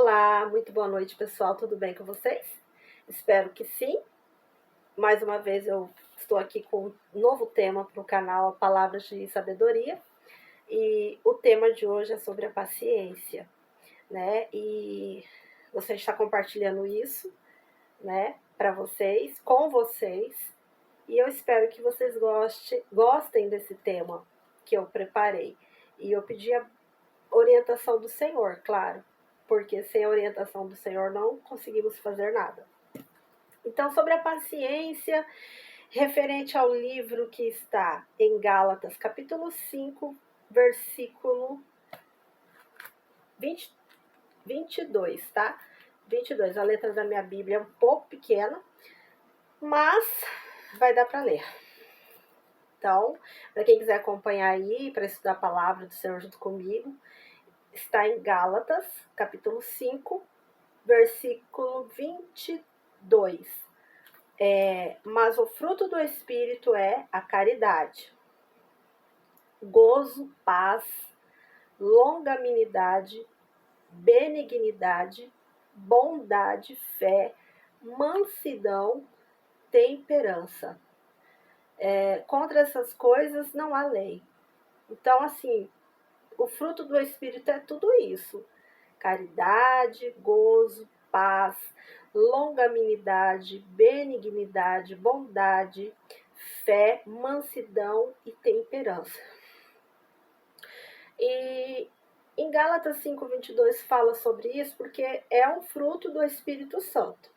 Olá, muito boa noite, pessoal. Tudo bem com vocês? Espero que sim. Mais uma vez eu estou aqui com um novo tema para o canal Palavras de Sabedoria. E o tema de hoje é sobre a paciência, né? E você está compartilhando isso, né, para vocês, com vocês. E eu espero que vocês gostem desse tema que eu preparei. E eu pedi a orientação do Senhor, claro, porque sem a orientação do Senhor não conseguimos fazer nada. Então, sobre a paciência, referente ao livro que está em Gálatas, capítulo 5, versículo 22, tá? 22, a letra da minha Bíblia é um pouco pequena, mas vai dar para ler. Então, para quem quiser acompanhar aí, para estudar a palavra do Senhor junto comigo, está em Gálatas, capítulo 5, versículo 22. Mas o fruto do Espírito é a caridade, gozo, paz, longanimidade, benignidade, bondade, fé, mansidão, temperança. Contra essas coisas não há lei. Então, assim, o fruto do Espírito é tudo isso: caridade, gozo, paz, longanimidade, benignidade, bondade, fé, mansidão e temperança. E em Gálatas 5:22 fala sobre isso porque é um fruto do Espírito Santo.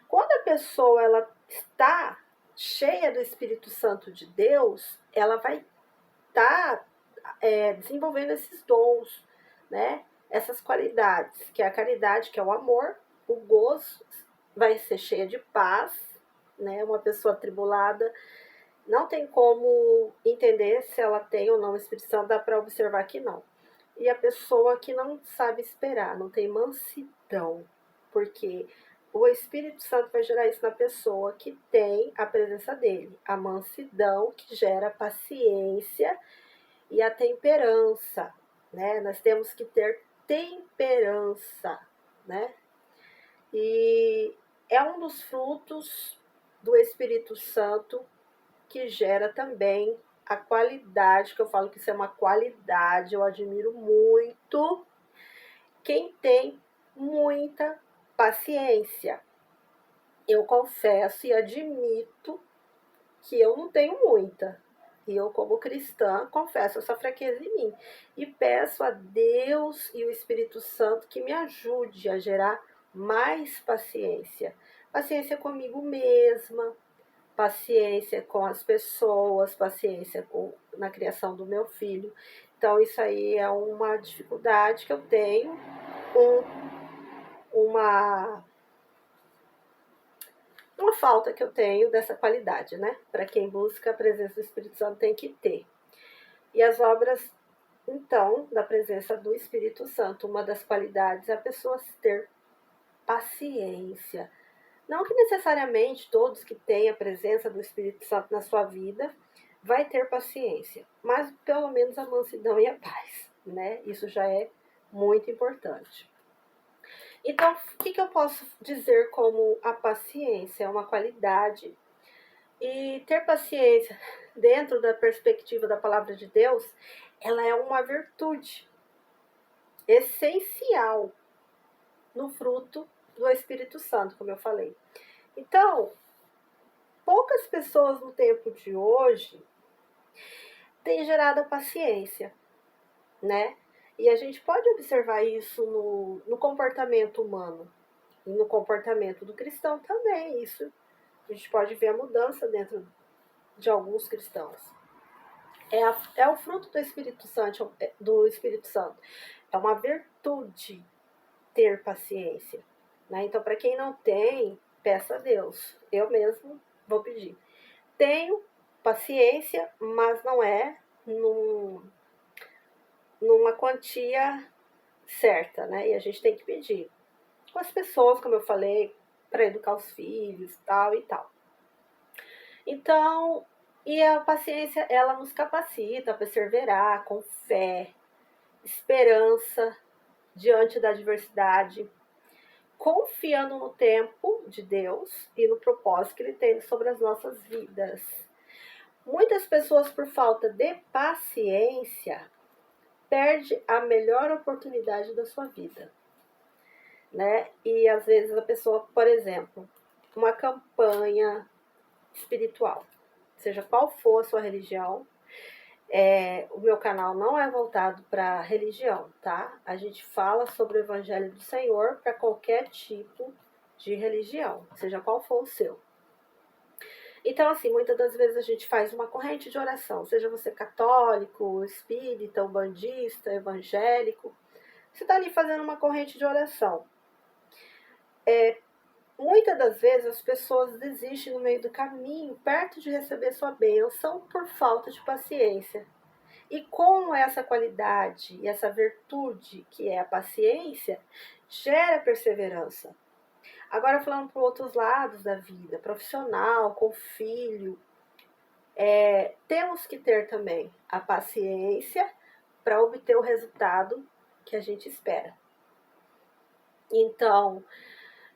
Quando a pessoa ela está cheia do Espírito Santo de Deus, ela vai estar desenvolvendo esses dons, né? Essas qualidades, que é a caridade, que é o amor, o gozo, vai ser cheia de paz, né? Uma pessoa atribulada não tem como entender se ela tem ou não o Espírito Santo, dá para observar que não. E a pessoa que não sabe esperar, não tem mansidão, porque o Espírito Santo vai gerar isso na pessoa que tem a presença dele, a mansidão que gera paciência e a temperança, né? Nós temos que ter temperança, né? E é um dos frutos do Espírito Santo que gera também a qualidade, que eu falo que isso é uma qualidade, eu admiro muito quem tem muita paciência. Eu confesso e admito que eu não tenho muita. E eu, como cristã, confesso essa fraqueza em mim. E peço a Deus e o Espírito Santo que me ajude a gerar mais paciência. Paciência comigo mesma, paciência com as pessoas, paciência na criação do meu filho. Então, isso aí é uma dificuldade que eu tenho, uma falta que eu tenho dessa qualidade, né? Para quem busca a presença do Espírito Santo tem que ter. E as obras, então, da presença do Espírito Santo, uma das qualidades é a pessoa ter paciência. Não que necessariamente todos que têm a presença do Espírito Santo na sua vida vai ter paciência, mas pelo menos a mansidão e a paz, né? Isso já é muito importante. Então, o que eu posso dizer como a paciência? É uma qualidade. E ter paciência, dentro da perspectiva da palavra de Deus, ela é uma virtude essencial no fruto do Espírito Santo, como eu falei. Então, poucas pessoas no tempo de hoje têm gerado a paciência, né? E a gente pode observar isso no comportamento humano e no comportamento do cristão também. Isso a gente pode ver a mudança dentro de alguns cristãos. É o fruto do Espírito Santo, É uma virtude ter paciência, né? Então, para quem não tem, peça a Deus. Eu mesmo vou pedir. Tenho paciência, mas não é numa quantia certa, né? E a gente tem que pedir com as pessoas, como eu falei, para educar os filhos, tal e tal. Então, e a paciência, ela nos capacita a perseverar com fé, esperança, diante da adversidade, confiando no tempo de Deus e no propósito que Ele tem sobre as nossas vidas. Muitas pessoas, por falta de paciência, perdem a melhor oportunidade da sua vida, né? E às vezes a pessoa, por exemplo, uma campanha espiritual, seja qual for a sua religião, o meu canal não é voltado para religião, tá? A gente fala sobre o Evangelho do Senhor para qualquer tipo de religião, seja qual for o seu. Então, assim, muitas das vezes a gente faz uma corrente de oração, seja você católico, espírita, umbandista, evangélico, você está ali fazendo uma corrente de oração. Muitas das vezes as pessoas desistem no meio do caminho, perto de receber sua bênção, por falta de paciência. E como essa qualidade e essa virtude, que é a paciência, gera perseverança. Agora, falando para outros lados da vida, profissional, com filho, temos que ter também a paciência para obter o resultado que a gente espera. Então,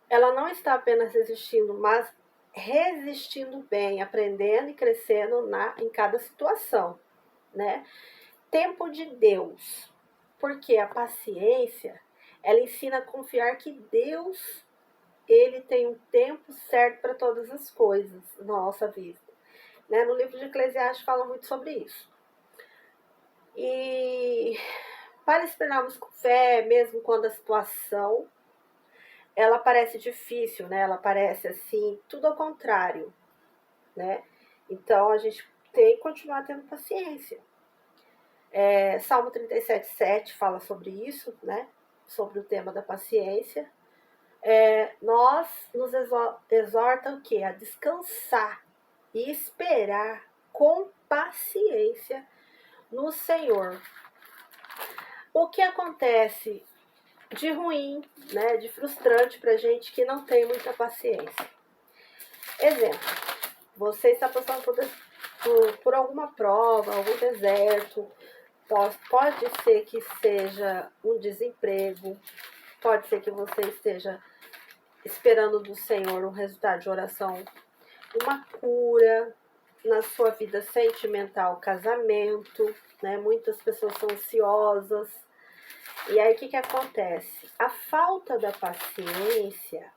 ela não está apenas resistindo, mas resistindo bem, aprendendo e crescendo em cada situação, né? Tempo de Deus, porque a paciência, ela ensina a confiar que Deus, ele tem um tempo certo para todas as coisas na nossa vida, né? No livro de Eclesiastes fala muito sobre isso. E para esperarmos com fé, mesmo quando a situação ela parece difícil, né? Ela parece assim, tudo ao contrário, né? Então a gente tem que continuar tendo paciência. Salmo 37:7 fala sobre isso, né? Sobre o tema da paciência. Nós nos exorta o quê? A descansar e esperar com paciência no Senhor. O que acontece de ruim, né, de frustrante pra gente que não tem muita paciência? Exemplo, você está passando por alguma prova, algum deserto, pode ser que seja um desemprego, pode ser que você esteja esperando do Senhor um resultado de oração, uma cura na sua vida sentimental, casamento, né? Muitas pessoas são ansiosas. E aí o que acontece? A falta da paciência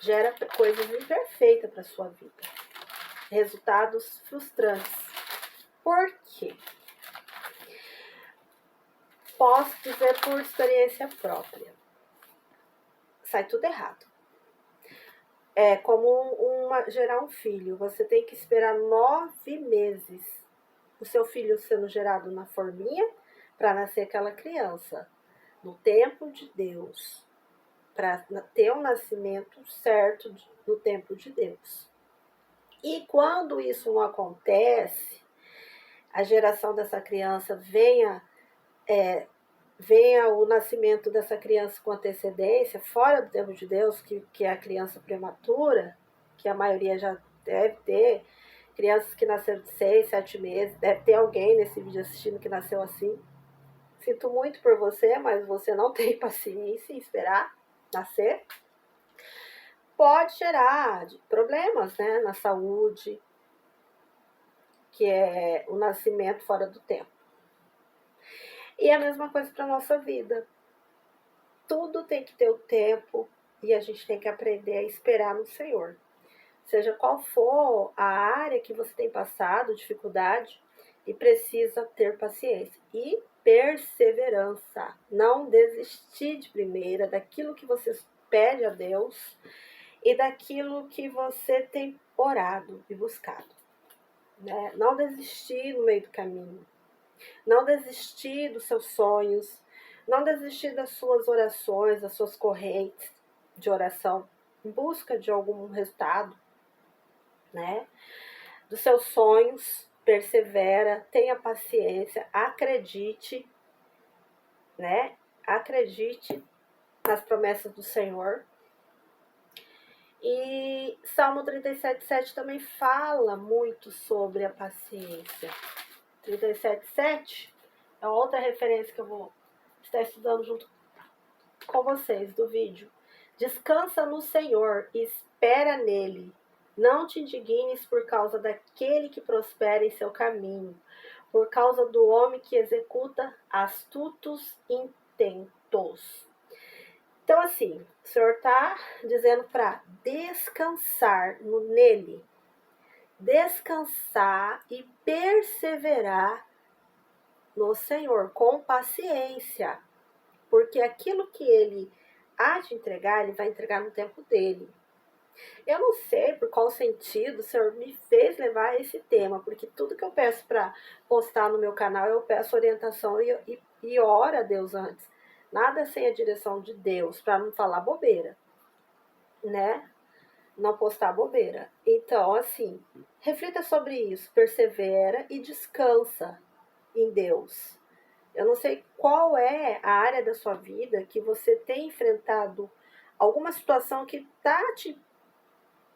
gera coisas imperfeitas para sua vida, resultados frustrantes. Por quê? Posso dizer por experiência própria, sai tudo errado. É como gerar um filho, você tem que esperar 9 meses o seu filho sendo gerado na forminha para nascer aquela criança, no tempo de Deus, para ter um nascimento certo no tempo de Deus. E quando isso não acontece, a geração dessa criança venha o nascimento dessa criança com antecedência, fora do tempo de Deus, que é a criança prematura, que a maioria já deve ter, crianças que nasceram de 6, 7 meses, deve ter alguém nesse vídeo assistindo que nasceu assim. Sinto muito por você, mas você não tem paciência em esperar nascer. Pode gerar problemas, né, na saúde, que é o nascimento fora do tempo. E a mesma coisa para a nossa vida. Tudo tem que ter o tempo e a gente tem que aprender a esperar no Senhor. Seja qual for a área que você tem passado, dificuldade, e precisa ter paciência e perseverança. Não desistir de primeira daquilo que você pede a Deus e daquilo que você tem orado e buscado, né? Não desistir no meio do caminho. Não desistir dos seus sonhos, não desistir das suas orações, das suas correntes de oração, em busca de algum resultado, né? Dos seus sonhos, persevera, tenha paciência, acredite, né? Acredite nas promessas do Senhor. E Salmo 37:7 também fala muito sobre a paciência. 37:7 é outra referência que eu vou estar estudando junto com vocês do vídeo. Descansa no Senhor e espera nele. Não te indignes por causa daquele que prospera em seu caminho, por causa do homem que executa astutos intentos. Então, assim, o Senhor está dizendo para descansar nele, descansar e perseverar no Senhor com paciência, porque aquilo que ele há de entregar, ele vai entregar no tempo dele. Eu não sei por qual sentido o Senhor me fez levar esse tema, porque tudo que eu peço para postar no meu canal, eu peço orientação e oro a Deus antes. Nada sem a direção de Deus, para não falar bobeira, né? Não postar bobeira. Então, assim, reflita sobre isso, persevera e descansa em Deus. Eu não sei qual é a área da sua vida que você tem enfrentado alguma situação que está te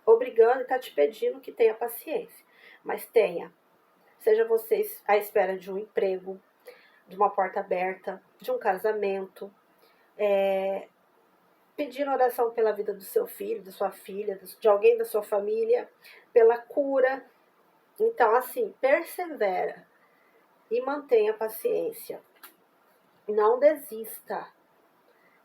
obrigando e está te pedindo que tenha paciência. Mas tenha. Seja você à espera de um emprego, de uma porta aberta, de um casamento, pedindo oração pela vida do seu filho, da sua filha, de alguém da sua família, pela cura. Então, assim, persevera e mantenha paciência. Não desista.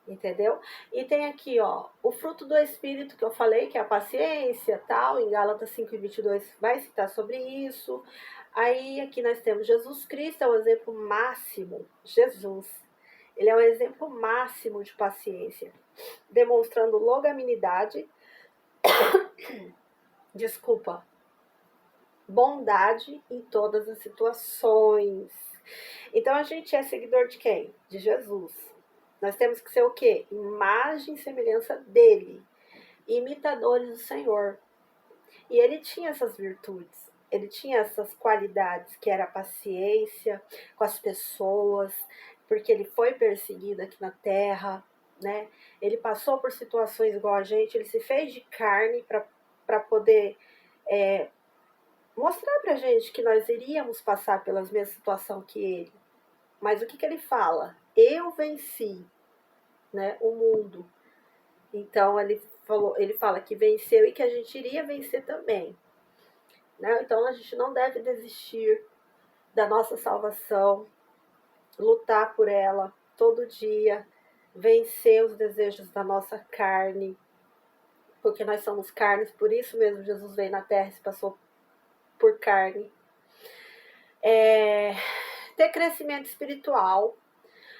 Entendeu? E tem aqui, ó, o fruto do Espírito que eu falei, que é a paciência, tal, em Gálatas 5:22 vai citar sobre isso. Aí aqui nós temos Jesus Cristo, é o exemplo máximo, Jesus. Ele é o exemplo máximo de paciência, demonstrando longanimidade, bondade em todas as situações. Então a gente é seguidor de quem? De Jesus. Nós temos que ser o quê? Imagem e semelhança dele, imitadores do Senhor. E ele tinha essas virtudes, ele tinha essas qualidades, que era a paciência com as pessoas, porque ele foi perseguido aqui na terra, né? Ele passou por situações igual a gente, ele se fez de carne para poder mostrar pra gente que nós iríamos passar pelas mesmas situações que ele. Mas o que ele fala? Eu venci, né, o mundo. Então ele fala que venceu e que a gente iria vencer também, né? Então a gente não deve desistir da nossa salvação, lutar por ela todo dia, vencer os desejos da nossa carne, porque nós somos carnes, por isso mesmo Jesus veio na terra e se passou por carne. Ter crescimento espiritual.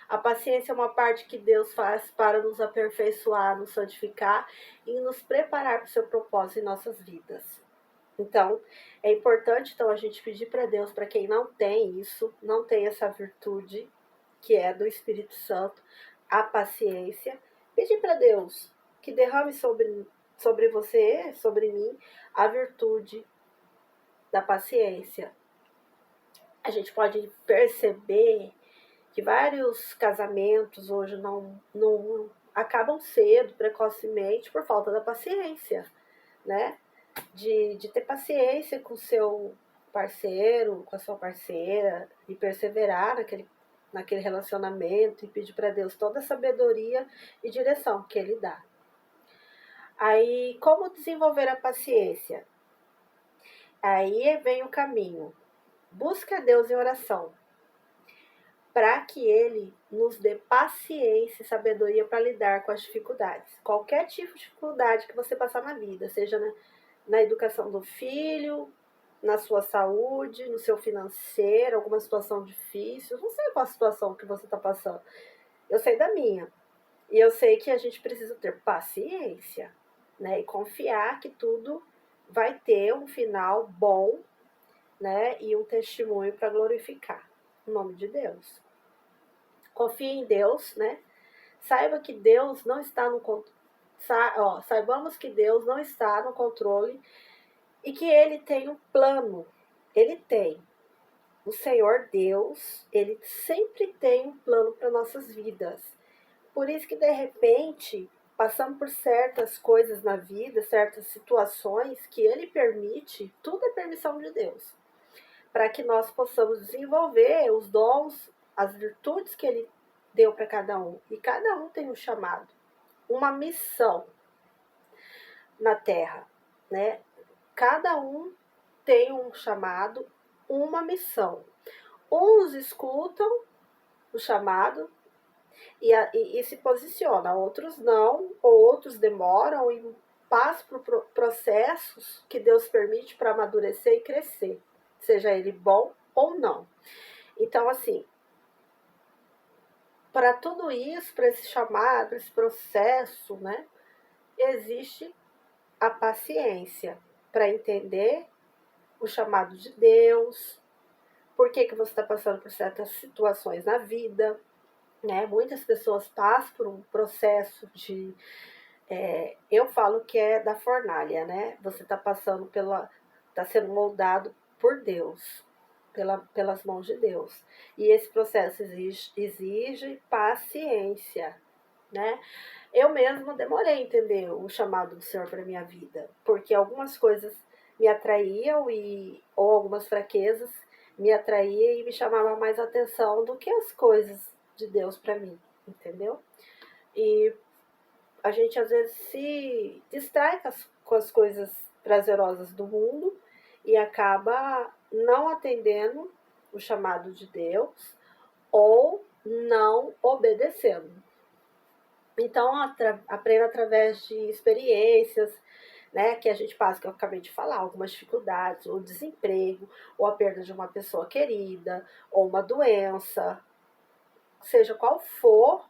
A paciência é uma parte que Deus faz para nos aperfeiçoar, nos santificar e nos preparar para o seu propósito em nossas vidas. Então, é importante a gente pedir para Deus, para quem não tem isso, não tem essa virtude, que é do Espírito Santo, a paciência, pedir para Deus que derrame sobre você, sobre mim, a virtude da paciência. A gente pode perceber que vários casamentos hoje não acabam cedo, precocemente, por falta da paciência, né? De ter paciência com o seu parceiro, com a sua parceira, e perseverar naquele relacionamento e pedir para Deus toda a sabedoria e direção que Ele dá. Aí, como desenvolver a paciência? Aí vem o caminho. Busca Deus em oração, para que Ele nos dê paciência e sabedoria para lidar com as dificuldades. Qualquer tipo de dificuldade que você passar na vida, seja na educação do filho, na sua saúde, no seu financeiro, alguma situação difícil. Não sei qual a situação que você está passando. Eu sei da minha. E eu sei que a gente precisa ter paciência, né? E confiar que tudo vai ter um final bom, né? E um testemunho para glorificar o nome de Deus. Confie em Deus, né? Saiba que Deus não está no controle. Saibamos que Deus não está no controle e que Ele tem um plano. Ele tem. O Senhor Deus, Ele sempre tem um plano para nossas vidas. Por isso que, de repente, passamos por certas coisas na vida, certas situações que Ele permite, tudo é permissão de Deus, para que nós possamos desenvolver os dons, as virtudes que Ele deu para cada um. E cada um tem um chamado, uma missão na Terra, né? Cada um tem um chamado, uma missão. Uns escutam o chamado e se posicionam, outros não, ou outros demoram e passam por processos que Deus permite para amadurecer e crescer, seja ele bom ou não. Então, assim, para tudo isso, para esse chamado, esse processo, né, existe a paciência para entender o chamado de Deus, por que você está passando por certas situações na vida, né? Muitas pessoas passam por um processo de... eu falo que é da fornalha, né? Você está passando está sendo moldado por Deus, pelas mãos de Deus. E esse processo exige paciência, né? Eu mesma demorei a entender o chamado do Senhor para minha vida, porque algumas coisas me atraíam ou algumas fraquezas me atraíam e me chamavam mais atenção do que as coisas de Deus para mim, entendeu? E a gente às vezes se distrai com as coisas prazerosas do mundo e acaba não atendendo o chamado de Deus ou não obedecendo. Então, aprenda através de experiências, né, que a gente passa, que eu acabei de falar, algumas dificuldades, ou desemprego, ou a perda de uma pessoa querida, ou uma doença, seja qual for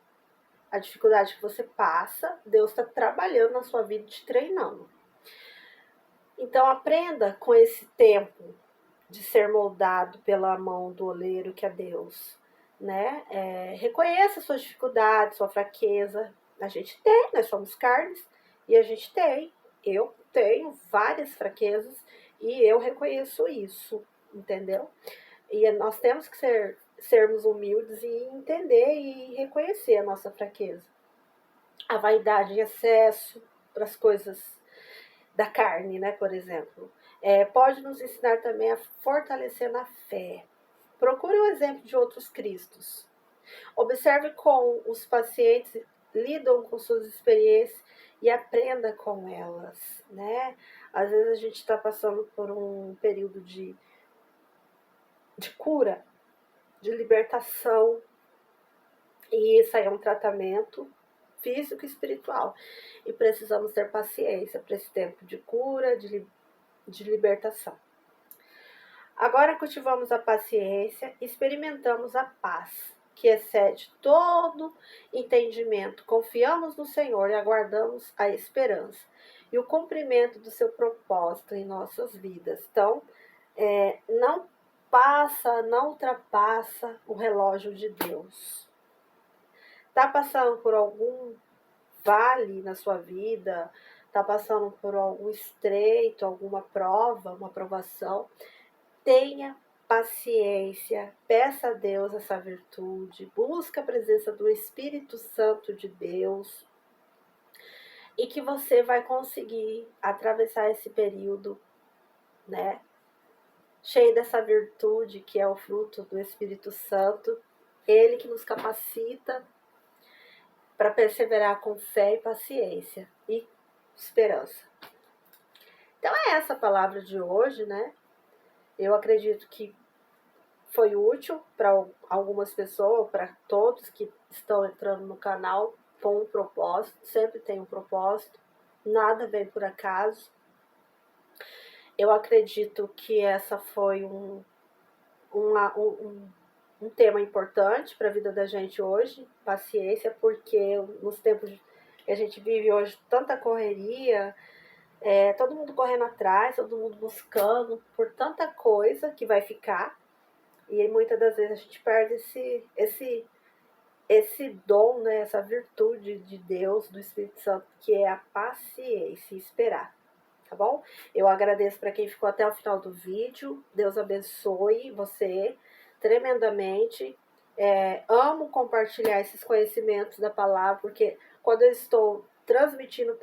a dificuldade que você passa, Deus está trabalhando na sua vida, te treinando. Então, aprenda com esse tempo de ser moldado pela mão do oleiro que é Deus, né? Reconheça suas dificuldades, sua fraqueza. A gente tem, nós somos carnes e a gente tem. Eu tenho várias fraquezas e eu reconheço isso, entendeu? E nós temos que sermos humildes e entender e reconhecer a nossa fraqueza. A vaidade em excesso para as coisas da carne, né, por exemplo. Pode nos ensinar também a fortalecer na fé. Procure o exemplo de outros cristos. Observe como os pacientes lidam com suas experiências e aprenda com elas, né? Às vezes a gente está passando por um período de cura, de libertação, e isso aí é um tratamento físico e espiritual. E precisamos ter paciência para esse tempo de cura, de libertação. Agora cultivamos a paciência, experimentamos a paz, que excede todo entendimento. Confiamos no Senhor e aguardamos a esperança e o cumprimento do seu propósito em nossas vidas. Então, não ultrapassa o relógio de Deus. Está passando por algum vale na sua vida, está passando por algum estreito, alguma prova, uma provação, tenha paciência, peça a Deus essa virtude, busque a presença do Espírito Santo de Deus e que você vai conseguir atravessar esse período, né, cheio dessa virtude que é o fruto do Espírito Santo, ele que nos capacita para perseverar com fé e paciência e esperança. Então é essa a palavra de hoje, né? Eu acredito que foi útil para algumas pessoas, para todos que estão entrando no canal com um propósito, sempre tem um propósito, nada vem por acaso. Eu acredito que essa foi um tema importante para a vida da gente hoje, paciência, porque nos tempos que a gente vive hoje, tanta correria, todo mundo correndo atrás, todo mundo buscando por tanta coisa que vai ficar, e muitas das vezes a gente perde esse dom, né, essa virtude de Deus, do Espírito Santo, que é a paciência e esperar, tá bom? Eu agradeço para quem ficou até o final do vídeo, Deus abençoe você tremendamente. Amo compartilhar esses conhecimentos da palavra, porque quando eu estou transmitindo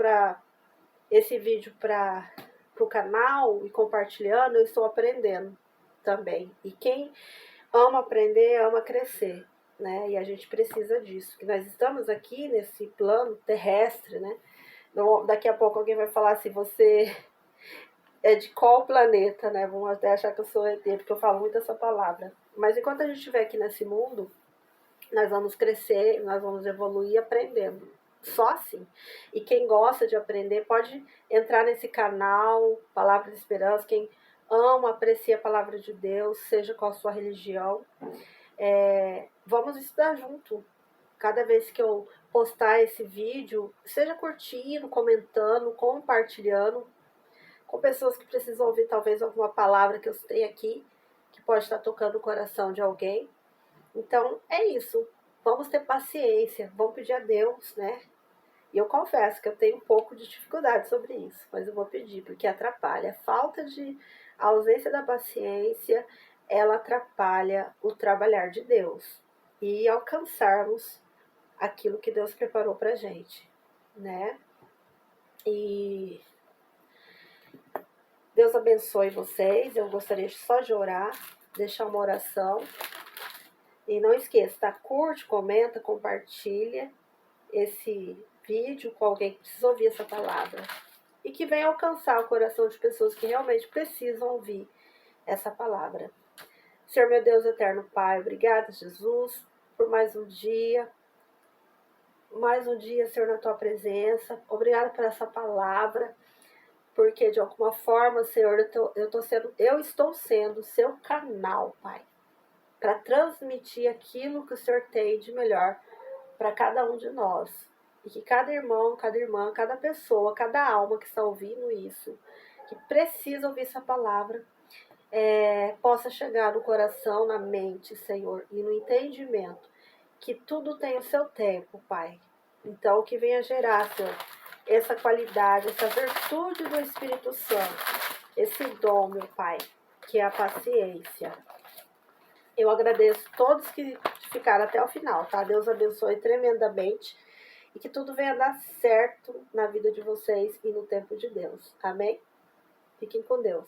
esse vídeo para o canal e compartilhando, eu estou aprendendo também. E quem ama aprender, ama crescer. né? E a gente precisa disso, que nós estamos aqui nesse plano terrestre, né? Daqui a pouco alguém vai falar assim, você é de qual planeta, né? Vão até achar que eu sou ET, porque eu falo muito essa palavra. Mas enquanto a gente estiver aqui nesse mundo, nós vamos crescer, nós vamos evoluir aprendendo. Só assim. E quem gosta de aprender pode entrar nesse canal, Palavra de Esperança. Quem ama, aprecia a palavra de Deus, seja qual a sua religião. Vamos estudar junto. Cada vez que eu postar esse vídeo, seja curtindo, comentando, compartilhando com pessoas que precisam ouvir talvez alguma palavra que eu citei aqui, que pode estar tocando o coração de alguém. Então, é isso. Vamos ter paciência, vamos pedir a Deus, né? E eu confesso que eu tenho um pouco de dificuldade sobre isso, mas eu vou pedir, porque atrapalha. A ausência da paciência, ela atrapalha o trabalhar de Deus e alcançarmos aquilo que Deus preparou pra gente, né? E Deus abençoe vocês. Eu gostaria só de orar, deixar uma oração. E não esqueça, tá? Curte, comenta, compartilha esse vídeo com alguém que precisa ouvir essa palavra. E que venha alcançar o coração de pessoas que realmente precisam ouvir essa palavra. Senhor meu Deus eterno Pai, obrigada, Jesus, por mais um dia. Mais um dia, Senhor, na tua presença. Obrigada por essa palavra. Porque de alguma forma, Senhor, eu estou sendo seu canal, Pai, para transmitir aquilo que o Senhor tem de melhor para cada um de nós. E que cada irmão, cada irmã, cada pessoa, cada alma que está ouvindo isso, que precisa ouvir essa palavra, possa chegar no coração, na mente, Senhor, e no entendimento, que tudo tem o seu tempo, Pai. Então, que venha gerar, Senhor, essa qualidade, essa virtude do Espírito Santo, esse dom, meu Pai, que é a paciência. Eu agradeço todos que ficaram até o final, tá? Deus abençoe tremendamente e que tudo venha dar certo na vida de vocês e no tempo de Deus. Amém? Fiquem com Deus.